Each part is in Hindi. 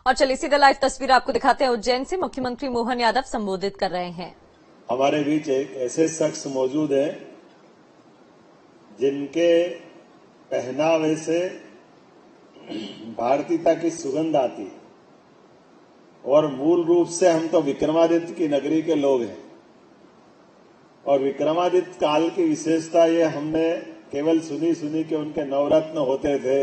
और चलिए सीधा लाइव तस्वीर आपको दिखाते हैं। उज्जैन से मुख्यमंत्री मोहन यादव संबोधित कर रहे हैं। हमारे बीच एक ऐसे शख्स मौजूद हैं जिनके पहनावे से भारतीयता की सुगंध आती है और मूल रूप से हम तो विक्रमादित्य की नगरी के लोग हैं और विक्रमादित्य काल की विशेषता ये हमने केवल सुनी कि उनके नवरत्न होते थे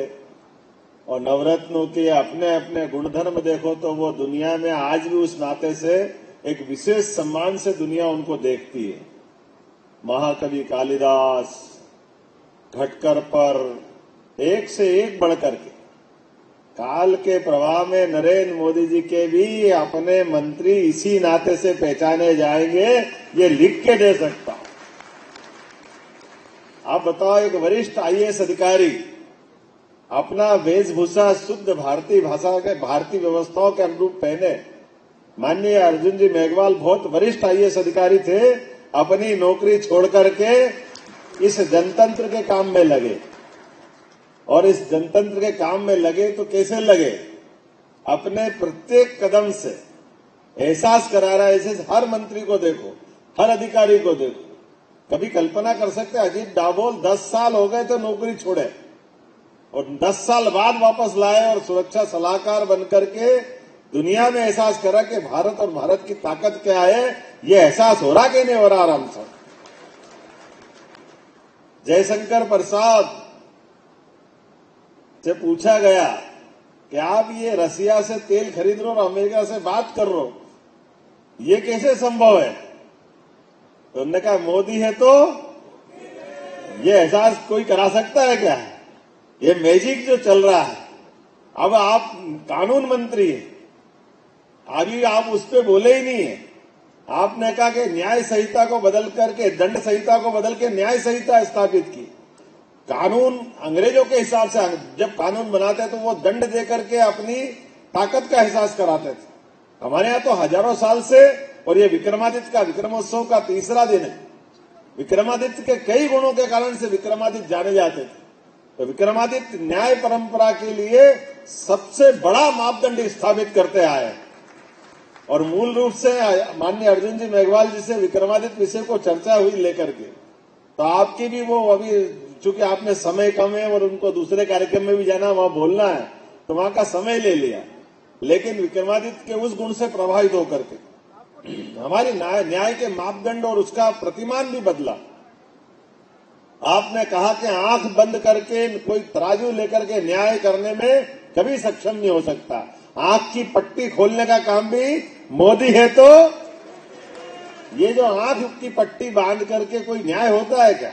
और नवरत्नों के अपने अपने गुणधर्म देखो तो वो दुनिया में आज भी उस नाते से एक विशेष सम्मान से दुनिया उनको देखती है। महाकवि कालिदास घटकर पर एक से एक बढ़कर के काल के प्रवाह में नरेंद्र मोदी जी के भी अपने मंत्री इसी नाते से पहचाने जाएंगे, ये लिख के दे सकता हूं। आप बताओ, एक वरिष्ठ आईएएस अधिकारी अपना वेशभूषा शुद्ध भारतीय भाषा के भारतीय व्यवस्थाओं के अनुरूप पहने। माननीय अर्जुन जी मेघवाल बहुत वरिष्ठ आईएएस अधिकारी थे, अपनी नौकरी छोड़ करके इस जनतंत्र के काम में लगे और इस जनतंत्र के काम में लगे तो कैसे लगे, अपने प्रत्येक कदम से एहसास करा रहा है। ऐसे हर मंत्री को देखो, हर अधिकारी को देखो। कभी कल्पना कर सकते अजीत डाभोल 10 साल हो गए तो नौकरी छोड़े और 10 साल बाद वापस लाए और सुरक्षा सलाहकार बनकर के दुनिया में एहसास करा कि भारत और भारत की ताकत क्या है। ये एहसास हो रहा कि नहीं हो रहा आराम से। जयशंकर प्रसाद से पूछा गया कि आप ये रसिया से तेल खरीद रहे हो और अमेरिका से बात कर रहे हो, ये कैसे संभव है? तो उन्होंने कहा मोदी है तो ये एहसास कोई करा सकता है क्या? ये मैजिक जो चल रहा है। अब आप कानून मंत्री हैं, अभी आप उस पर बोले ही नहीं है। आपने कहा कि न्याय संहिता को बदल करके, दंड संहिता को बदल के न्याय संहिता स्थापित की। कानून अंग्रेजों के हिसाब से जब कानून बनाते तो वो दंड दे करके अपनी ताकत का एहसास कराते थे। हमारे यहाँ तो हजारों साल से, और ये विक्रमादित्य का विक्रमोत्सव का 3रा दिन है। विक्रमादित्य के कई गुणों के कारण से विक्रमादित्य जाने जाते थे। तो विक्रमादित्य न्याय परंपरा के लिए सबसे बड़ा मापदंड स्थापित करते आए हैं और मूल रूप से माननीय अर्जुन जी मेघवाल जी से विक्रमादित्य विषय को चर्चा हुई लेकर के, तो आपकी भी वो अभी चूंकि आपने समय कम है और उनको दूसरे कार्यक्रम में भी जाना, वहां बोलना है, तो वहां का समय ले लिया। लेकिन विक्रमादित्य के उस गुण से प्रभावित होकर के हमारी न्याय के मापदंड और उसका प्रतिमान भी बदला। आपने कहा कि आंख बंद करके कोई तराजू लेकर के न्याय करने में कभी सक्षम नहीं हो सकता। आंख की पट्टी खोलने का काम भी मोदी है। तो ये जो आंख की पट्टी बांध करके कोई न्याय होता है क्या?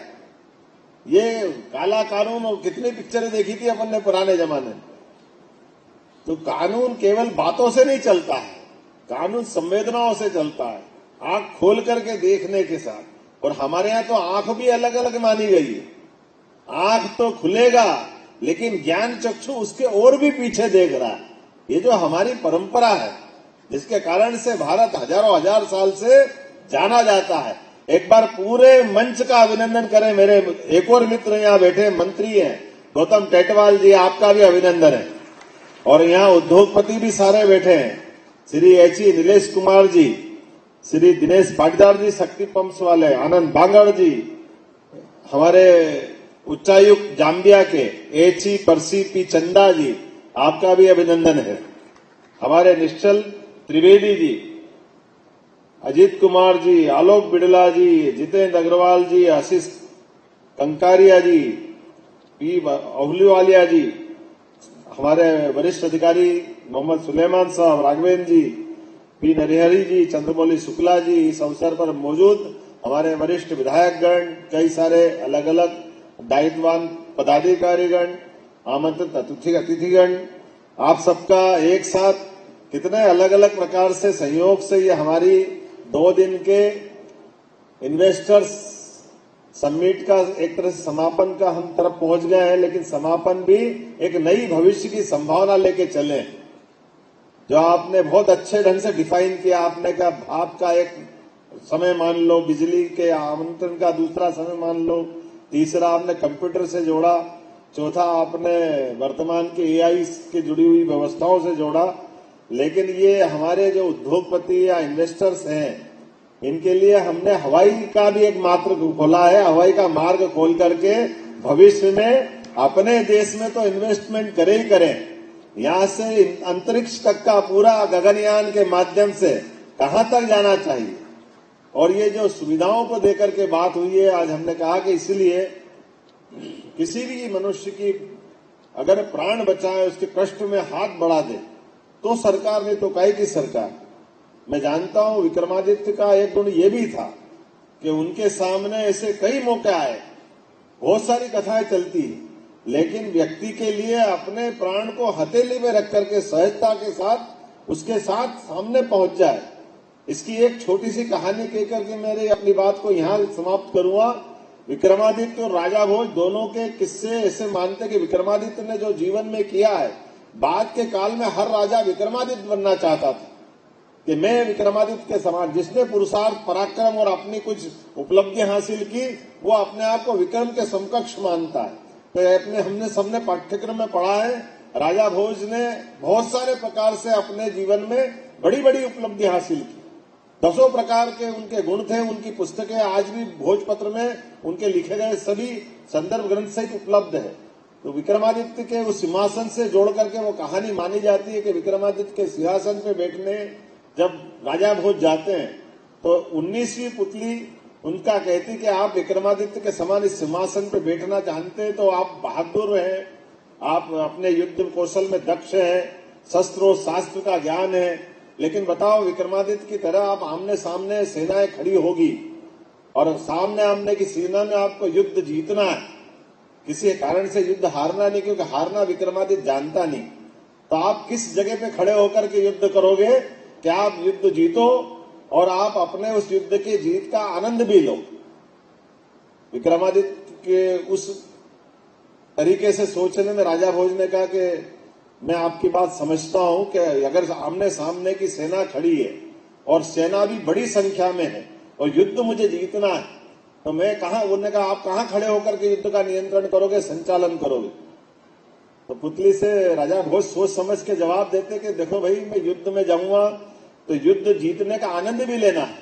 ये काला कानून और कितनी पिक्चरें देखी थी अपन ने पुराने जमाने में। तो कानून केवल बातों से नहीं चलता है, कानून संवेदनाओं से चलता है, आंख खोल करके देखने के साथ। और हमारे यहाँ तो आंख भी अलग अलग मानी गई है। आंख तो खुलेगा लेकिन ज्ञान चक्षु उसके और भी पीछे देख रहा है। ये जो हमारी परंपरा है, जिसके कारण से भारत हजारों हजार साल से जाना जाता है। एक बार पूरे मंच का अभिनंदन करें। मेरे एक और मित्र यहाँ बैठे मंत्री हैं, गौतम टेटवाल जी, आपका भी अभिनंदन है। और यहाँ उद्योगपति भी सारे बैठे हैं, श्री एच.ई. नीलेश कुमार जी, श्री दिनेश पाटीदार जी शक्ति पंप्स वाले, आनंद बांगड़ जी, हमारे उच्चायुक्त जाम्बिया के एच.ई. परसी पी चंदा जी, आपका भी अभिनंदन है। हमारे निश्चल त्रिवेदी जी, अजीत कुमार जी, आलोक बिड़ला जी, जितेंद्र अग्रवाल जी, आशीष कंकारिया जी, पी अहुलीवालिया जी, हमारे वरिष्ठ अधिकारी मोहम्मद सुलेमान साहब, राघवेंद्र जी, पी नरहरि जी, चंद्रमौली शुक्ला जी, इस अवसर पर मौजूद हमारे वरिष्ठ विधायकगण, कई सारे अलग अलग दायित्ववान पदाधिकारीगण, आमंत्रित अतिथिगण, आप सबका एक साथ कितने अलग अलग प्रकार से सहयोग से ये हमारी 2 दिन के इन्वेस्टर्स समिट का एक तरह से समापन का हम तरफ पहुंच गए हैं। लेकिन समापन भी एक नई भविष्य की संभावना लेके चले, जो आपने बहुत अच्छे ढंग से डिफाइन किया। आपने कहा आपका एक समय मान लो, बिजली के आमंत्रण का दूसरा समय मान लो, तीसरा आपने कंप्यूटर से जोड़ा, चौथा आपने वर्तमान के एआई के जुड़ी हुई व्यवस्थाओं से जोड़ा। लेकिन ये हमारे जो उद्योगपति या इन्वेस्टर्स हैं, इनके लिए हमने हवाई का भी एक मार्ग खोला है। हवाई का मार्ग खोल करके भविष्य में अपने देश में तो इन्वेस्टमेंट करें ही करें, यहां से अंतरिक्ष तक का पूरा गगनयान के माध्यम से कहां तक जाना चाहिए। और ये जो सुविधाओं को देकर के बात हुई है, आज हमने कहा कि इसलिए किसी भी मनुष्य की अगर प्राण बचाए, उसके कष्ट में हाथ बढ़ा दे, तो सरकार नहीं तो काहे की सरकार। मैं जानता हूं विक्रमादित्य का एक गुण ये भी था कि उनके सामने ऐसे कई मौके आए, बहुत सारी कथाएं चलती, लेकिन व्यक्ति के लिए अपने प्राण को हथेली में रख करके सहजता के साथ उसके साथ सामने पहुंच जाए। इसकी एक छोटी सी कहानी कहकर के मेरी अपनी बात को यहां समाप्त करूंगा। विक्रमादित्य और राजा भोज दोनों के किस्से ऐसे मानते कि विक्रमादित्य ने जो जीवन में किया है, बाद के काल में हर राजा विक्रमादित्य बनना चाहता था कि मैं विक्रमादित्य के समान, जिसने पुरुषार्थ पराक्रम और अपनी कुछ उपलब्धि हासिल की, वो अपने आप को विक्रम के समकक्ष मानता है। तो हमने सबने पाठ्यक्रम में पढ़ा है, राजा भोज ने बहुत सारे प्रकार से अपने जीवन में बड़ी बड़ी उपलब्धि हासिल की। 10 प्रकार के उनके गुण थे। उनकी पुस्तकें आज भी भोजपत्र में उनके लिखे गए सभी संदर्भ ग्रंथ सहित उपलब्ध है। तो विक्रमादित्य के उस सिंहासन से जोड़ करके वो कहानी मानी जाती है कि विक्रमादित्य के सिंहासन पे बैठने जब राजा भोज जाते हैं, तो 19वीं पुतली उनका कहती कि आप विक्रमादित्य के समान इस सिंहासन पे बैठना चाहते हैं तो आप बहादुर हैं, आप अपने युद्ध कौशल में दक्ष हैं, शस्त्र और शास्त्र का ज्ञान है, लेकिन बताओ विक्रमादित्य की तरह आप आमने सामने सेनाएं खड़ी होगी और सामने आमने की सेना में आपको युद्ध जीतना है, किसी कारण से युद्ध हारना नहीं, क्योंकि हारना विक्रमादित्य जानता नहीं, तो आप किस जगह पे खड़े होकर के युद्ध करोगे कि आप युद्ध जीतो और आप अपने उस युद्ध की जीत का आनंद भी लो। विक्रमादित्य के उस तरीके से सोचने में राजा भोज ने कहा कि मैं आपकी बात समझता हूं कि अगर आमने सामने की सेना खड़ी है और सेना भी बड़ी संख्या में है और युद्ध मुझे जीतना है, तो मैं कहां, उन्होंने कहा आप कहां खड़े होकर के युद्ध का नियंत्रण करोगे, संचालन करोगे। तो पुतली से राजा भोज सोच समझ के जवाब देते कि देखो भाई, मैं युद्ध में जाऊंगा तो युद्ध जीतने का आनंद भी लेना है,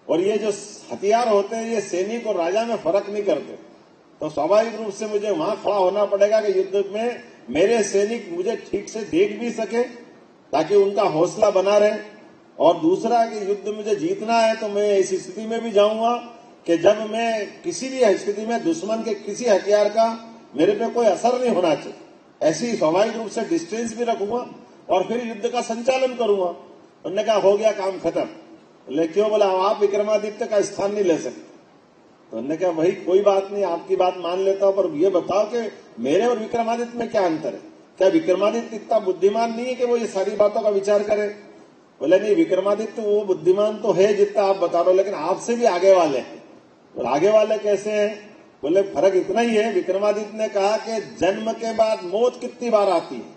और ये जो हथियार होते हैं ये सैनिक और राजा में फर्क नहीं करते, तो स्वाभाविक रूप से मुझे वहां खड़ा होना पड़ेगा कि युद्ध में मेरे सैनिक मुझे ठीक से देख भी सके ताकि उनका हौसला बना रहे, और दूसरा कि युद्ध मुझे जीतना है तो मैं ऐसी स्थिति में भी जाऊंगा कि जब मैं किसी भी स्थिति में दुश्मन के किसी हथियार का मेरे पे कोई असर नहीं होना चाहिए, ऐसी स्वाभाविक रूप से डिस्टेंस भी रखूंगा और फिर युद्ध का संचालन करूंगा। उन्होंने कहा हो गया काम खत्म। बोले क्यों? बोला आप विक्रमादित्य का स्थान नहीं ले सकते। तो उन्होंने कहा भाई कोई बात नहीं, आपकी बात मान लेता हूं, पर ये बताओ कि मेरे और विक्रमादित्य में क्या अंतर है? क्या विक्रमादित्य इतना बुद्धिमान नहीं है कि वो ये सारी बातों का विचार करे? बोले नहीं, विक्रमादित्य वो बुद्धिमान तो है जितना आप बता रहे हो, लेकिन आपसे भी आगे वाले हैं। और आगे वाले कैसे हैं? बोले फर्क इतना ही है, विक्रमादित्य ने कहा कि जन्म के बाद मौत कितनी बार आती है,